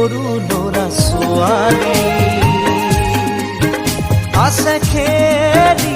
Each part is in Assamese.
সৰু ল'ৰা ছোৱালী আছে খেলি।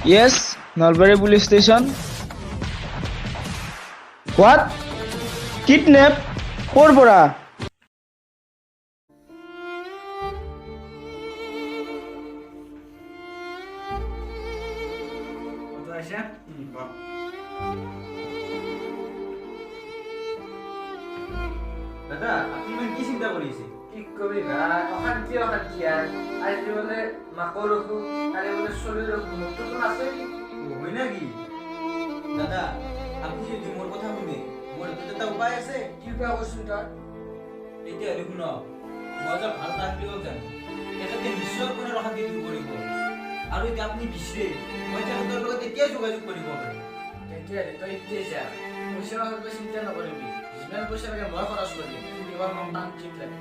Yes, Nalbari police station. What? Kidnap? Porbora? দাদা আপনি মানে কি চিন্তা কৰিছে? কি কবি ভাই, অশান্তি আর আজি বলে মাকো রখু, কালি বলে চলি রখু, মুক্ত তো আছে হয় নাকি? দাদা আপনি যদি মোর কথা শুনে, মোর এটা উপায় আছে। কি উপায় করছুন তার? এতিয়া দেখুন মজা ভাল থাকলেও জানো এটাতে নিশ্চয় কোনো অশান্তি দূর করিব। আর যদি আপনি বিশ্বে মই তাহাঁতৰ লগত এতিয়া যোগাযোগ কৰিব পাৰে। তেতিয়া তই এতিয়া যা, পইচা হলে চিন্তা নকৰিবি, যিমান পইচা লাগে মই খৰচ কৰিম, এবাৰ মোৰ টান ঠিক লাগে।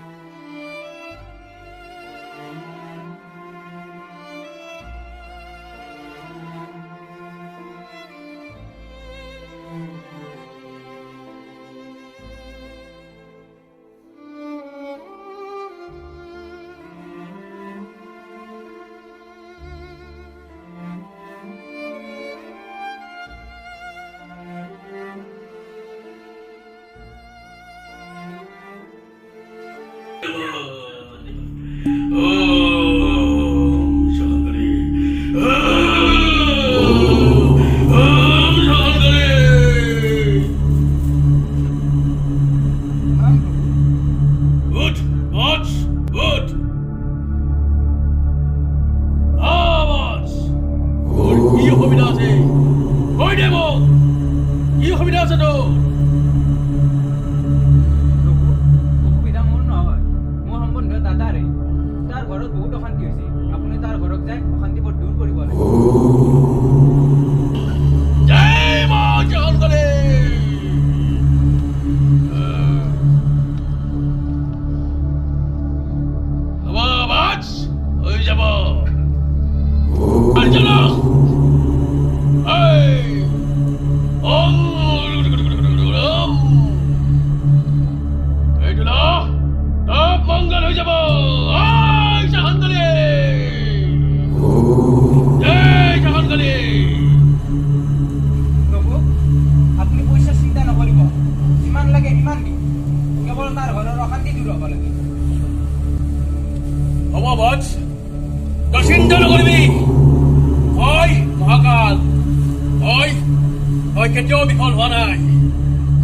কেতিয়াও বিফল হোৱা নাই।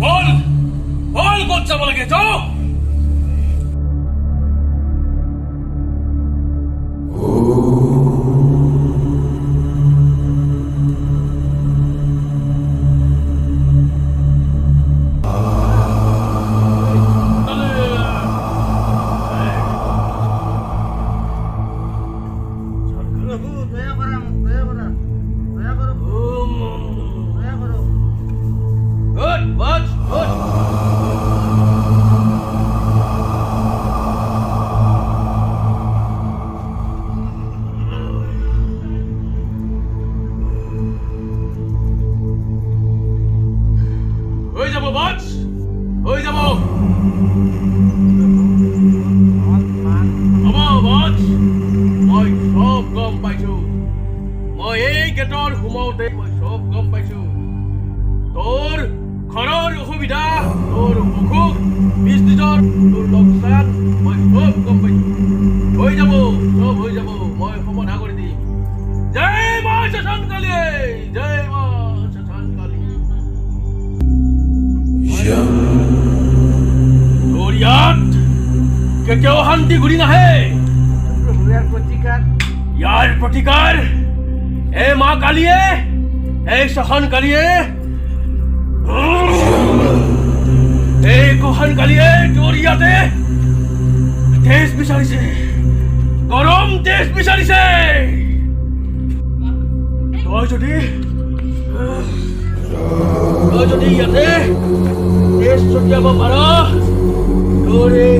বল বল ক'ত যাব লাগে যাও। হৈ যাব গেটৰ সোমাওঁতে মই চব গম পাইছো তোৰ ঘৰৰ অসুবিধা তোৰ অসুখ বিজনেছৰ তোৰ লোকচান মই চব গম পাইছো হৈ যাব চব হৈ যাব মই সমাধা কৰি দিম জয় মা শশাংকালী জয় মা শশাংকালী তোৰ ইয়াত কেতিয়াও শান্তি ঘূৰি নাহে ইয়াৰ প্ৰতিকাৰ এই মা কালীয়ে এই শশাংকালীয়ে এই শশাংকালীয়ে তোৰ ইয়াতে তেজ বিচাৰিছে গৰম তেজ বিচাৰিছে তই যদি ইয়াতে তেজ ছটিয়াব পাৰ তোৰ এই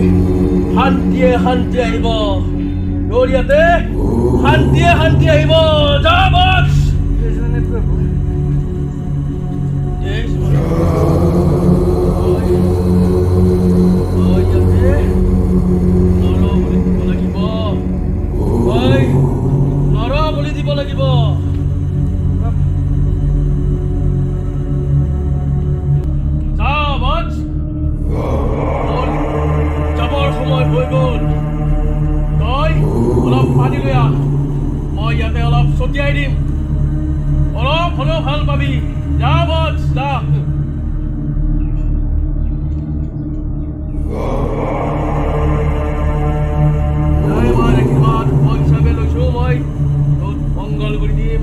শান্তিয়ে আহিব তোৰ ইয়াতে শান্তিয়ে আহিব যা বস বলি দিব লাগিব যা বস যাবৰ সময় হৈ গ'ল তই অলপ পানী লৈ আহ মই ইয়াতে অলপ ছটিয়াই দিম অলপ হ'লেও ভাল পাবি যা বস যা হিচাপে লৈছো মই তোক মংগল কৰি দিম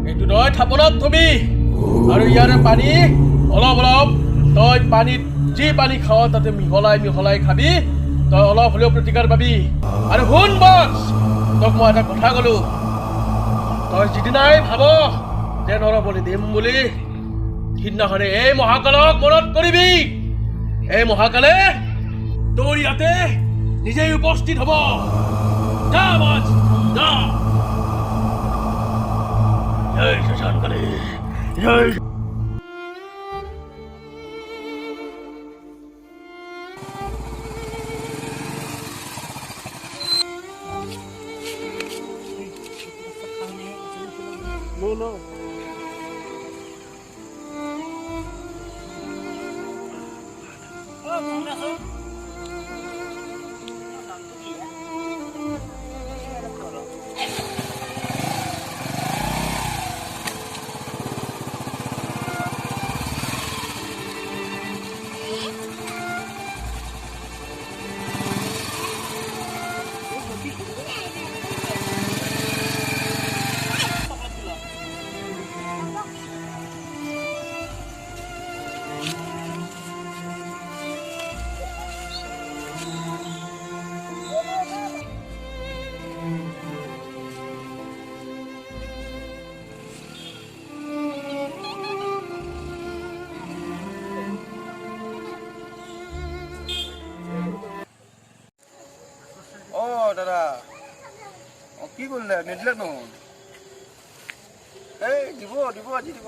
এইটো তই থাপনাত থবি আৰু ইয়াৰে পানী অলপ তই পানীত যি পানী খাৱ তাতে মিহলাই খাবি তই অলপ হ'লেও প্ৰতিকাৰ পাবি আৰু শুন বস তোক মই এটা কথা ক'লো তই যিদিনাই ভাব যে নৰবলি দিম বুলি সিদিনাখনে এই মহাকালক মনত কৰিবি এই মহাকালে তোৰ ইয়াতে নিজেই উপস্থিত হ'ব যা বস যা জয় শশাংকালী জয় দাদা কি কৰিলে নিদিলে নহয় এই দিব আজি দিব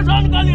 শ্মশানকালী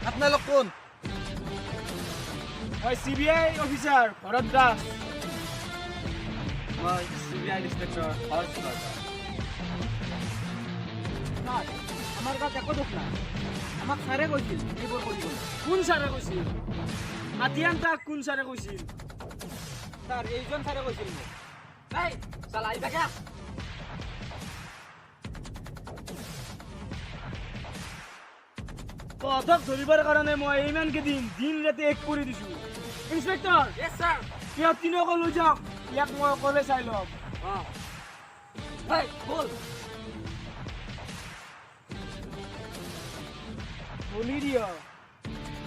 আপোনালোক কোন মই CBI অফিচাৰ ভৰত দাস। মই CBI ইন্সপেক্টৰ হৰ্ষ বৰ্মা। আমাৰ গাত একো দুখ নাই, আমাক ছাৰে কৈছিল এইবোৰ কৰিবলৈ। কোন ছাৰে কৈছিল? মাতিয়ান তাক কোন ছাৰে কৈছিল? ছাৰ এইজন ছাৰে কৈছিল মোক এই চালা আহি থাকে তহঁতক ধৰিবৰ কাৰণে মই ইমান কেইদিন দিন ৰাতি এক কৰি দিছো। ইন্সপেক্টৰ ইয়েছ ছাৰ সিহঁত তিনিওকে লৈ যাওক, ইয়াক মই অকলে চাই ল'ম। অঁ এই বল বলি দিয়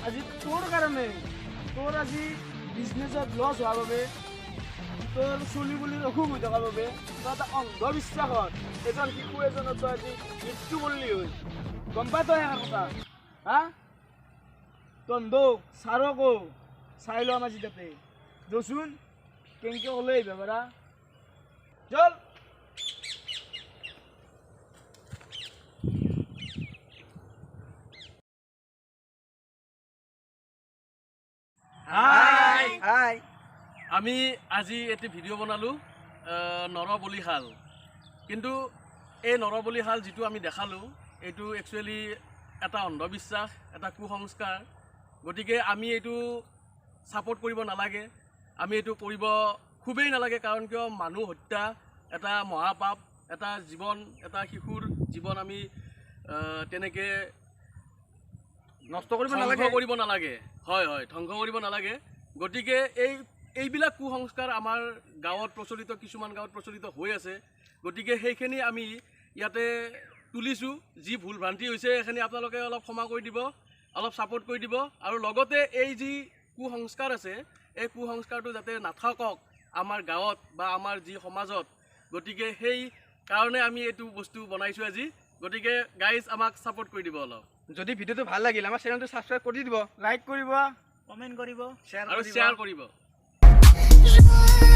আজি তোৰ কাৰণে, তোৰ আজি বিজনেছত লছ হোৱাৰ বাবে, তোৰ চলিবলৈ অসুখ হৈ থকাৰ বাবে, তই এটা অন্ধবিশ্বাসত এজন শিশু এজনৰ তই আজি মৃত্যু কৰিলি হৈ। গম পাই তই এষাৰ কথা হা? তন্দো ছাৰকো চাই ল'ম আজি তাতে। দেচোন কেনেকৈ ওলাই আহিবা পাৰা। চল হাই আমি আজি এটি ভিডিঅ' বনালোঁ নৰবলিশাল। কিন্তু এই নৰবলিশাল যিটো আমি দেখালোঁ এইটো একচুৱেলি এটা অন্ধবিশ্বাস, এটা কুসংস্কাৰ। গতিকে আমি এইটো ছাপোৰ্ট কৰিব নালাগে, আমি এইটো কৰিব খুবেই নালাগে। কাৰণ কিয় মানুহ হত্যা এটা মহাপাপ, এটা জীৱন, এটা শিশুৰ জীৱন আমি তেনেকৈ নষ্ট কৰিব ধ্বংস নালাগে। কৰিব নালাগে। হয় হয়, ধ্বংস কৰিব নালাগে। গতিকে এইবিলাক কুসংস্কাৰ আমাৰ গাঁৱত প্ৰচলিত, কিছুমান গাঁৱত প্ৰচলিত হৈ আছে। গতিকে সেইখিনি আমি ইয়াতে তুলিছোঁ। যি ভুল ভ্ৰান্তি হৈছে সেইখিনি আপোনালোকে অলপ ক্ষমা কৰি দিব, অলপ ছাপোৰ্ট কৰি দিব। আৰু লগতে এই যি কুসংস্কাৰ আছে এই কুসংস্কাৰটো যাতে নাথাকক আমাৰ গাঁৱত বা আমাৰ যি সমাজত। গতিকে সেই কাৰণে আমি এইটো বস্তু বনাইছোঁ আজি। গতিকে গাইজ আমাক ছাপোৰ্ট কৰি দিব অলপ। যদি ভিডিঅ'টো ভাল লাগিল আমাৰ চেনেলটো ছাবস্ক্ৰাইব কৰি দিব, লাইক কৰিব, কমেণ্ট কৰিব, শ্বেয়াৰ আৰু কৰিব। শ্বেয়াৰ কৰিব। You are